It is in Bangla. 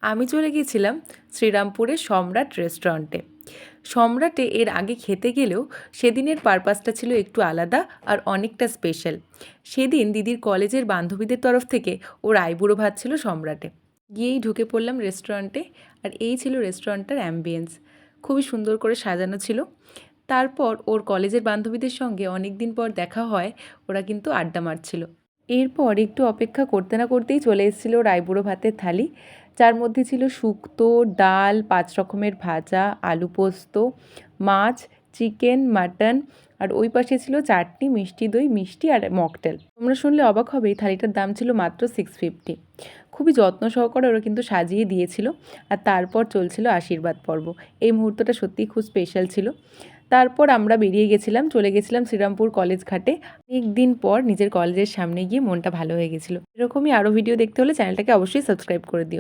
আমি চলে গিয়েছিলাম শ্রীরামপুরের সম্রাট রেস্টুরেন্টে। সম্রাটে এর আগে খেতে গেলেও সেদিনের পারপাসটা ছিল একটু আলাদা আর অনেকটা স্পেশাল। সেদিন দিদির কলেজের বান্ধবীদের তরফ থেকে ওর আইবুড়ো ভাত ছিল সম্রাটে। গিয়েই ঢুকে পড়লাম রেস্টুরেন্টে, আর এই ছিল রেস্টুরেন্টটার অ্যাম্বিয়েন্স। খুবই সুন্দর করে সাজানো ছিল। তারপর ওর কলেজের বান্ধবীদের সঙ্গে অনেক দিন পর দেখা হয়, ওরা কিন্তু আড্ডা মারছিল। এরপর একটু অপেক্ষা করতে না করতেই চলে এসেছিল ওর আইবুড়ো ভাতের থালি, যার মধ্যে ছিল শুক্তো, ডাল, 5 রকমের ভাজা, আলু পোস্ত, মাছ, চিকেন, মাটন, আর ওই পাশে ছিল চাটনি, মিষ্টি দই, মিষ্টি আর মকটেল। তোমরা শুনলে অবাক হবে, এই থালিটার দাম ছিল মাত্র 650। খুবই যত্ন সহকারে ওরা কিন্তু সাজিয়ে দিয়েছিল। আর তারপর চলছিল আশীর্বাদ পর্ব। এই মুহূর্তটা সত্যিই খুব স্পেশাল ছিল। তারপর আমরা বেরিয়ে গেছিলাম, চলে গেছিলাম শ্রীরামপুর কলেজ ঘাটে। অনেক দিন পর নিজের কলেজের সামনে গিয়ে মনটা ভালো হয়ে গেছিলো। এরকমই আরও ভিডিও দেখতে হলে চ্যানেলটাকে অবশ্যই সাবস্ক্রাইব করে দিও।